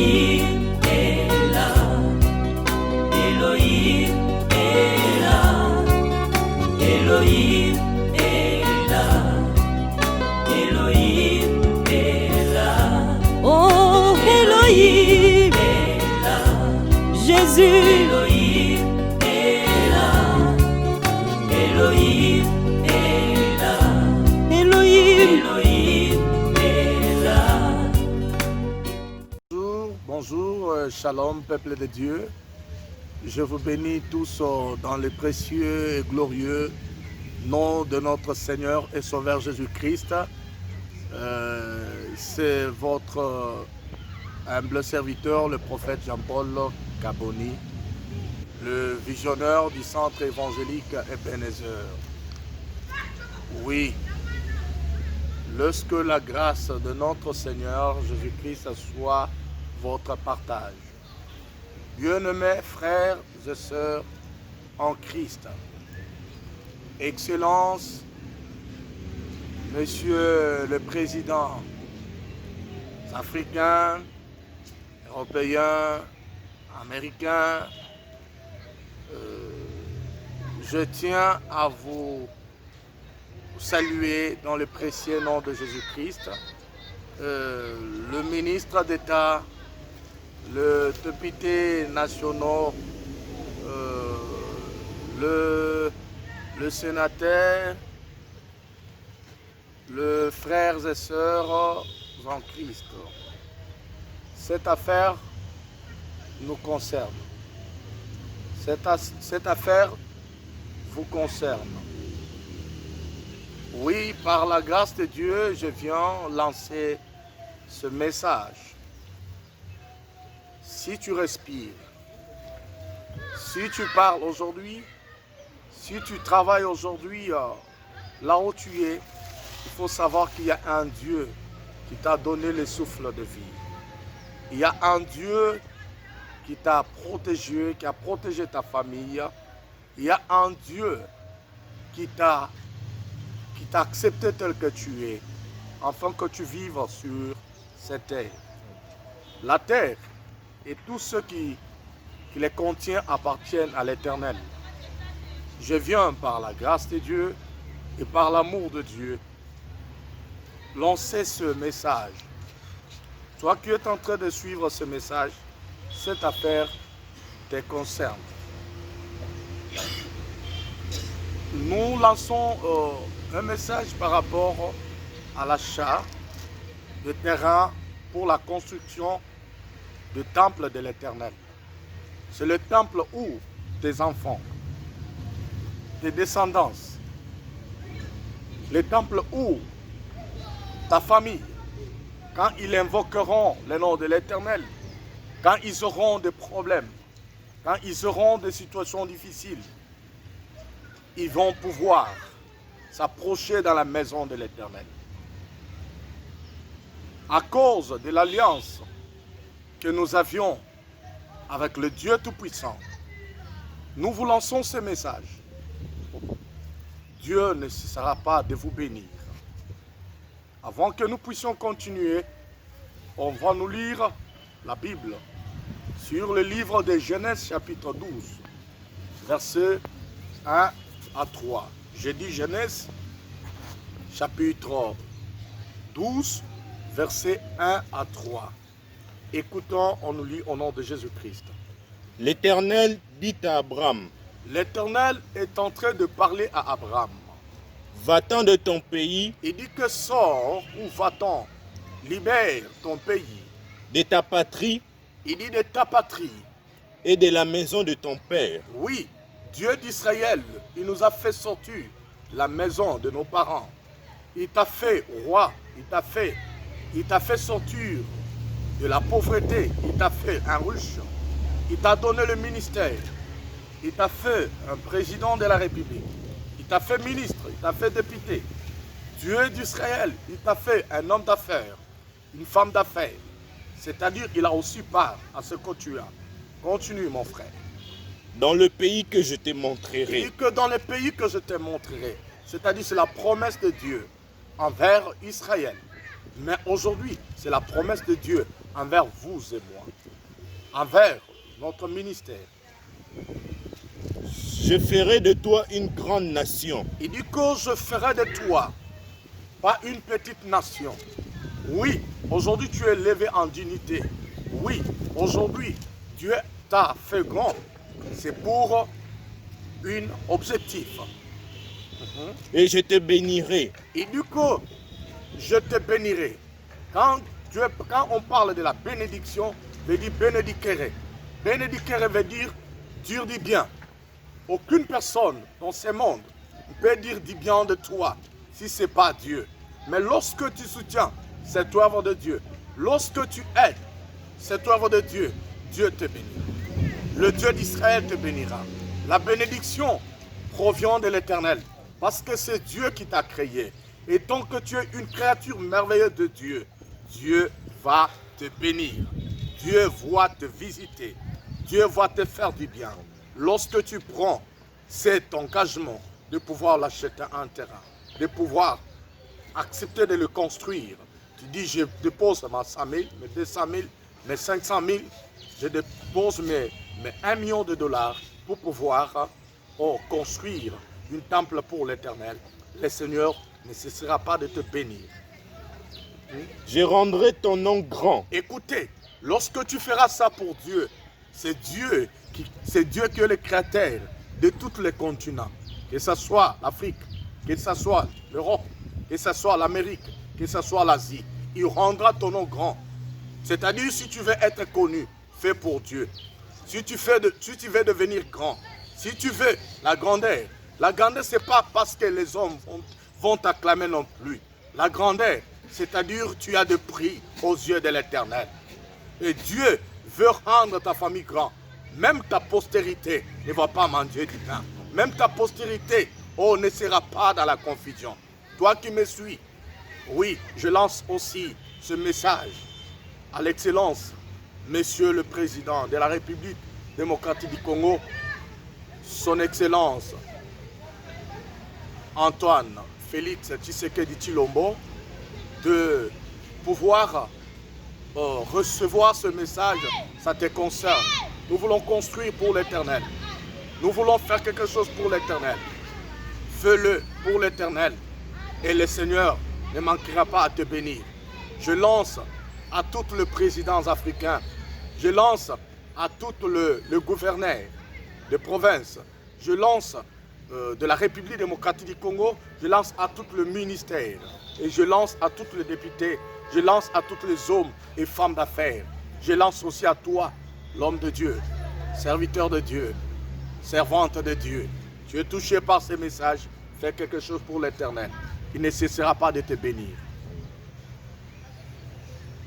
Elohim est là. Elohim est là. Elohim est là. Elohim est là. Oh, Elohim est là. Jésus. Elohim est là. Elohim est là. Elohim. Elohim est là. Bonjour, shalom, peuple de Dieu. Je vous bénis tous dans le précieux et glorieux nom de notre Seigneur et Sauveur Jésus-Christ. C'est votre humble serviteur, le prophète Jean-Paul Kaboni, le visionnaire du centre évangélique Ebenezer. Oui, lorsque la grâce de notre Seigneur Jésus-Christ soit votre partage. Bien-aimés frères et sœurs en Christ, Excellences, Monsieur le Président africain, européen, américain, je tiens à vous saluer dans le précieux nom de Jésus-Christ, le ministre d'État, le député national, le sénateur, les frères et sœurs en Christ. Cette affaire nous concerne. Cette affaire vous concerne. Oui, par la grâce de Dieu, je viens lancer ce message. Si tu respires, si tu parles aujourd'hui, si tu travailles aujourd'hui là où tu es, il faut savoir qu'il y a un Dieu qui t'a donné le souffle de vie. Il y a un Dieu qui t'a protégé, qui a protégé ta famille. Il y a un Dieu qui t'a accepté tel que tu es, afin que tu vives sur cette terre. La terre et tout ce qui les contient appartiennent à l'Éternel. Je viens par la grâce de Dieu et par l'amour de Dieu lancer ce message. Toi qui es en train de suivre ce message, cette affaire te concerne. Nous lançons un message par rapport à l'achat de terrain pour la construction du temple de l'Éternel. C'est le temple où tes enfants, tes descendants, le temple où ta famille, quand ils invoqueront le nom de l'Éternel, quand ils auront des problèmes, quand ils auront des situations difficiles, ils vont pouvoir s'approcher dans la maison de l'Éternel. À cause de l'alliance que nous avions avec le Dieu Tout-Puissant, nous vous lançons ce message. Dieu ne cessera pas de vous bénir. Avant que nous puissions continuer, on va nous lire la Bible sur le livre de Genèse chapitre 12, versets 1 à 3. J'ai dit Genèse chapitre 12, versets 1 à 3. Écoutons, on nous lit au nom de Jésus-Christ. L'Éternel dit à Abraham, L'Éternel est en train de parler à Abraham. va-t'en de ton pays, Il dit que sors ou va-t'en, libère ton pays. de ta patrie Il dit de ta patrie. et de la maison de ton père, Oui, Dieu d'Israël, il nous a fait sortir la maison de nos parents. Il t'a fait roi, il t'a fait sortir de la pauvreté, il t'a fait un riche, il t'a donné le ministère, il t'a fait un président de la République, il t'a fait ministre, il t'a fait député. Dieu d'Israël, il t'a fait un homme d'affaires, une femme d'affaires. C'est-à-dire qu'il a aussi part à ce que tu as. Continue mon frère. dans le pays que je te Il montrerai. dit que dans le pays que je te montrerai, c'est-à-dire c'est la promesse de Dieu envers Israël. Mais aujourd'hui, c'est la promesse de Dieu envers vous et moi, envers notre ministère. Je ferai de toi une grande nation. Il dit que je ferai de toi, pas une petite nation. Oui, aujourd'hui tu es élevé en dignité. Oui, aujourd'hui Dieu t'a fait grand. C'est pour un objectif. Et je te bénirai. Il dit que je te bénirai. Quand on parle de la bénédiction, il veut dire bénédicere. Bénédicere veut dire du bien. Aucune personne dans ce monde ne peut dire du bien de toi si ce n'est pas Dieu. Mais lorsque tu soutiens cette œuvre de Dieu, lorsque tu aides cette œuvre de Dieu, Dieu te bénira. Le Dieu d'Israël te bénira. La bénédiction provient de l'Éternel parce que c'est Dieu qui t'a créé. Et tant que tu es une créature merveilleuse de Dieu, Dieu va te bénir. Dieu va te visiter. Dieu va te faire du bien. Lorsque tu prends cet engagement de pouvoir l'acheter un terrain, de pouvoir accepter de le construire, tu dis je dépose mes 100 000, mes 200 000, mes 500 000, je dépose mes 1 million de dollars pour pouvoir construire une temple pour l'Éternel. Le Seigneur ne cessera pas de te bénir. Je rendrai ton nom grand. Écoutez, lorsque tu feras ça pour Dieu, c'est Dieu qui est le créateur de tous les continents. Que ce soit l'Afrique, que ce soit l'Europe, que ce soit l'Amérique, que ce soit l'Asie. Il rendra ton nom grand. C'est-à-dire, si tu veux être connu, fais pour Dieu. Si tu veux devenir grand, si tu veux la grandeur, ce n'est pas parce que les hommes vont t'acclamer non plus. La grandeur, c'est-à-dire tu as de prix aux yeux de l'Éternel. Et Dieu veut rendre ta famille grand. Même ta postérité ne va pas manger du pain. Même ta postérité ne sera pas dans la confusion. Toi qui me suis, oui, je lance aussi ce message à l'excellence, Monsieur le Président de la République démocratique du Congo, son Excellence Antoine Félix Tshisekedi Tshilombo, de pouvoir recevoir ce message. Ça te concerne. Nous voulons construire pour l'Éternel. Nous voulons faire quelque chose pour l'Éternel. Fais-le pour l'Éternel et le Seigneur ne manquera pas à te bénir. Je lance à tous les présidents africains, je lance à tous les gouverneurs de province, je lance de la République démocratique du Congo, je lance à tous les ministères et je lance à tous les députés, je lance à tous les hommes et femmes d'affaires. Je lance aussi à toi, l'homme de Dieu, serviteur de Dieu, servante de Dieu. Tu es touché par ces messages, fais quelque chose pour l'Éternel. Il ne cessera pas de te bénir.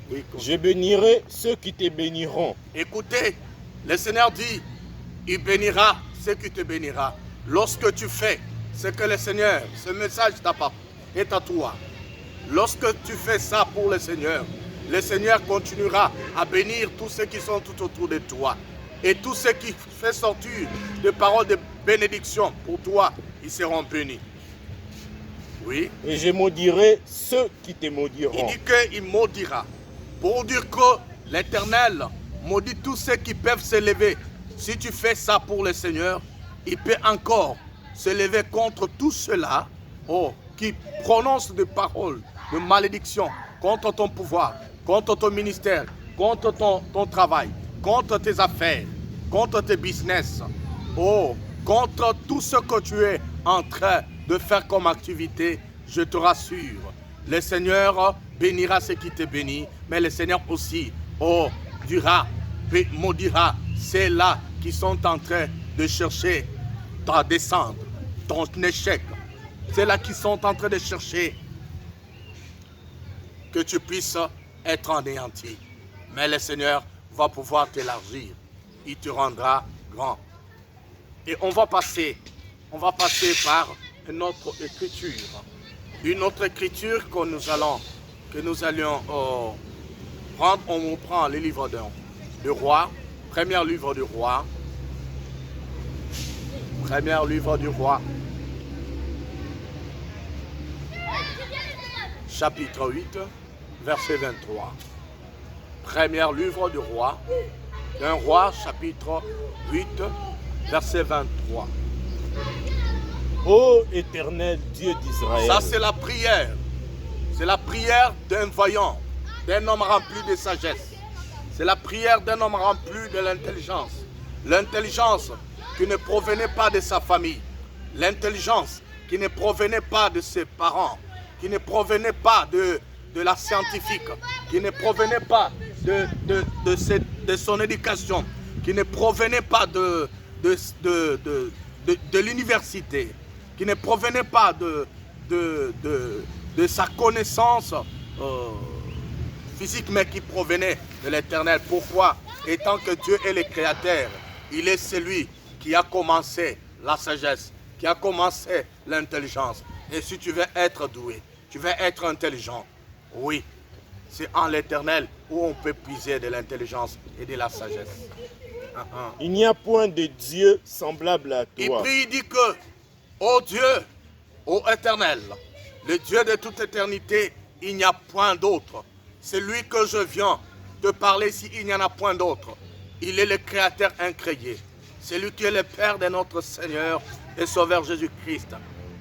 Oui, je bénirai ceux qui te béniront. Écoutez, le Seigneur dit, il bénira ceux qui te bénira. Lorsque tu fais ce que le Seigneur, ce message est à toi. Lorsque tu fais ça pour le Seigneur continuera à bénir tous ceux qui sont tout autour de toi. Et tous ceux qui font sortir des paroles de bénédiction pour toi, ils seront bénis. Oui. Et je maudirai ceux qui te maudiront. Il dit qu'il maudira. Pour dire que l'Éternel maudit tous ceux qui peuvent s'élever. Si tu fais ça pour le Seigneur, il peut encore se lever contre tous ceux-là qui prononcent des paroles de malédiction contre ton pouvoir, contre ton ministère, contre ton travail, contre tes affaires, contre tes business, contre tout ce que tu es en train de faire comme activité. Je te rassure, le Seigneur bénira ceux qui te bénissent, mais le Seigneur aussi maudira ceux-là qui sont en train de chercher ta descente, ton échec. Ceux-là qui sont en train de chercher que tu puisses être anéanti. Mais le Seigneur va pouvoir t'élargir. Il te rendra grand. Et on va passer par une autre écriture. Une autre écriture que nous allions prendre. On prend le livre de Roi. Premier livre du Roi. Premier livre du Roi. Chapitre 8, verset 23. Premier livre du roi, d'un roi, chapitre 8, verset 23. Ô éternel Dieu d'Israël. Ça, c'est la prière. C'est la prière d'un voyant, d'un homme rempli de sagesse. C'est la prière d'un homme rempli de l'intelligence. L'intelligence qui ne provenait pas de sa famille. L'intelligence qui ne provenait pas de ses parents. Qui ne provenait pas de la scientifique. Qui ne provenait pas de son éducation. Qui ne provenait pas de l'université. Qui ne provenait pas de sa connaissance physique, mais qui provenait de l'éternel. Pourquoi? Étant que Dieu est le créateur, il est celui qui a commencé la sagesse, qui a commencé l'intelligence. Et si tu veux être doué, tu veux être intelligent, oui, c'est en l'éternel où on peut puiser de l'intelligence et de la sagesse. Il n'y a point de Dieu semblable à toi. Il prie, il dit que, ô Dieu, ô éternel, le Dieu de toute éternité, il n'y a point d'autre. C'est lui que je viens te parler ici, il n'y en a point d'autre. Il est le créateur incréé. C'est lui qui est le Père de notre Seigneur et Sauveur Jésus-Christ,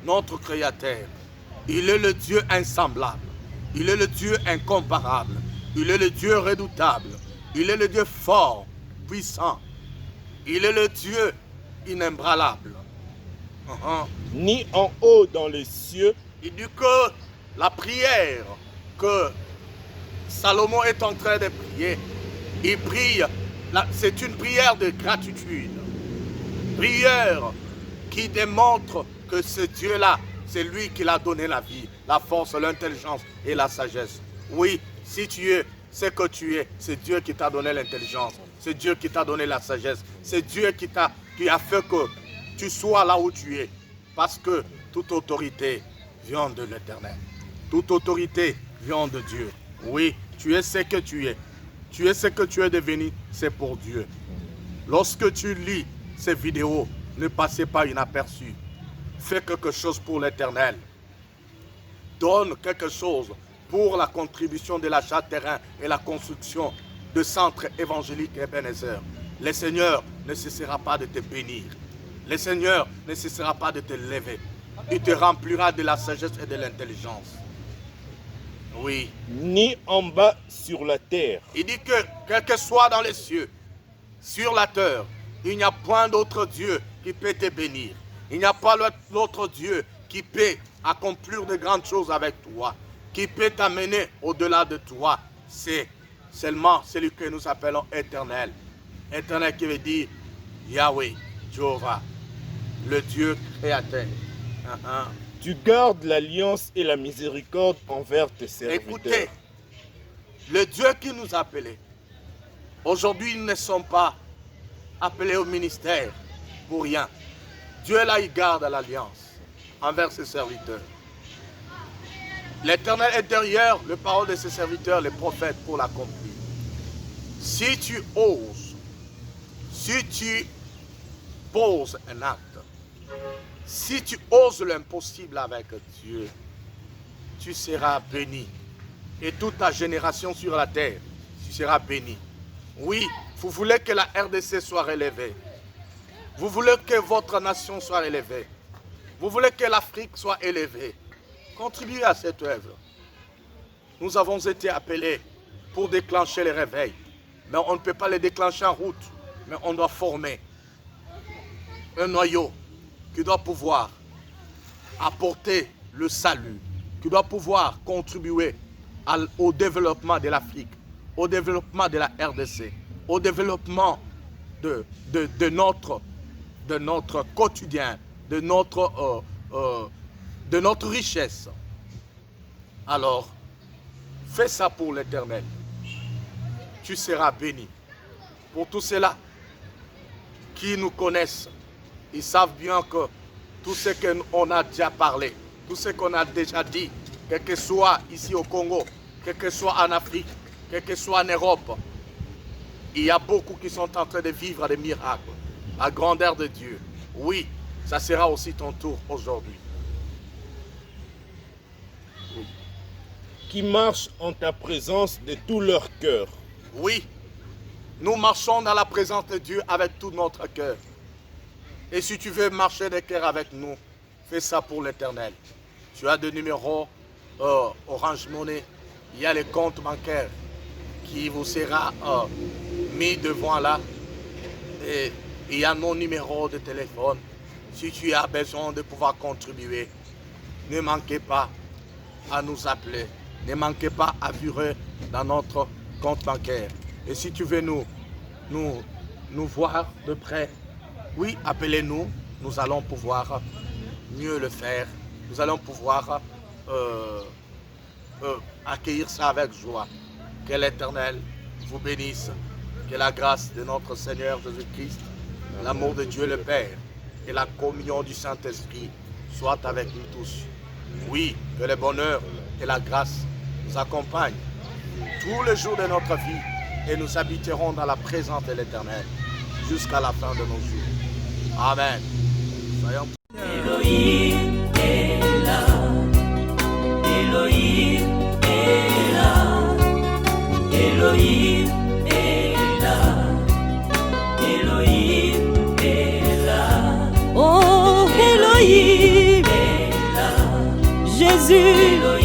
notre créateur. Il est le Dieu insemblable. Il est le Dieu incomparable. Il est le Dieu redoutable. Il est le Dieu fort, puissant. Il est le Dieu inébranlable. Ni en haut dans les cieux. Il dit que la prière que Salomon est en train de prier, il prie, c'est une prière de gratitude. Prière qui démontre que ce Dieu-là, c'est lui qui l'a donné la vie, la force, l'intelligence et la sagesse. Oui, si tu es ce que tu es, c'est Dieu qui t'a donné l'intelligence, c'est Dieu qui t'a donné la sagesse, c'est Dieu qui a fait que tu sois là où tu es. Parce que toute autorité vient de l'Éternel. Toute autorité vient de Dieu. Oui, tu es ce que tu es. Tu es ce que tu es devenu, c'est pour Dieu. Lorsque tu lis ces vidéos, ne passez pas inaperçu. Fais quelque chose pour l'Éternel. Donne quelque chose pour la contribution de l'achat de terrain et la construction de centres évangéliques et Ebenezer. Le Seigneur ne cessera pas de te bénir. Le Seigneur ne cessera pas de te lever. Il te remplira de la sagesse et de l'intelligence. Oui. Ni en bas sur la terre. Il dit que, quel que soit dans les cieux, sur la terre, il n'y a point d'autre Dieu qui peut te bénir. Il n'y a pas d'autre Dieu qui peut accomplir de grandes choses avec toi, qui peut t'amener au-delà de toi. C'est seulement celui que nous appelons éternel. Éternel qui veut dire Yahweh, Jéhovah, le Dieu créateur. Tu gardes l'alliance et la miséricorde envers tes serviteurs. Écoutez, le Dieu qui nous a appelés, aujourd'hui ils ne sont pas appelés au ministère pour rien. Dieu là, il garde l'alliance envers ses serviteurs. L'Éternel est derrière les paroles de ses serviteurs, les prophètes, pour l'accomplir. Si tu oses, si tu poses un acte, si tu oses l'impossible avec Dieu, tu seras béni. Et toute ta génération sur la terre, tu seras béni. Oui, vous voulez que la RDC soit relevée. Vous voulez que votre nation soit élevée. Vous voulez que l'Afrique soit élevée. Contribuez à cette œuvre. Nous avons été appelés pour déclencher les réveils. Mais on ne peut pas les déclencher en route. Mais on doit former un noyau qui doit pouvoir apporter le salut, qui doit pouvoir contribuer au développement de l'Afrique, au développement de la RDC, au développement de notre quotidien, de notre richesse. Alors, fais ça pour l'Éternel. Tu seras béni. Pour tous ceux-là qui nous connaissent, ils savent bien que tout ce qu'on a déjà parlé, tout ce qu'on a déjà dit, quel que soit ici au Congo, quel que soit en Afrique, quel que soit en Europe, il y a beaucoup qui sont en train de vivre des miracles. La grandeur de Dieu. Oui, ça sera aussi ton tour aujourd'hui. Qui marchent en ta présence de tout leur cœur. Oui, nous marchons dans la présence de Dieu avec tout notre cœur. Et si tu veux marcher de cœur avec nous, fais ça pour l'Éternel. Tu as des numéros Orange Money, il y a les comptes bancaires qui vous sera mis devant là. Et il y a nos numéros de téléphone. Si tu as besoin de pouvoir contribuer, ne manquez pas à nous appeler. Ne manquez pas à virer dans notre compte bancaire. Et si tu veux nous voir de près, oui, appelez-nous. Nous allons pouvoir mieux le faire. Nous allons pouvoir accueillir ça avec joie. Que l'Éternel vous bénisse. Que la grâce de notre Seigneur Jésus-Christ, l'amour de Dieu le Père et la communion du Saint-Esprit soient avec nous tous. Oui, que le bonheur et la grâce nous accompagnent tous les jours de notre vie et nous habiterons dans la présence de l'Éternel jusqu'à la fin de nos jours. Amen. Soyons... Elohim est là. Elohim est là. Elohim est là. Elohim est là. Oh Elohim, Est là. Jésus, Elohim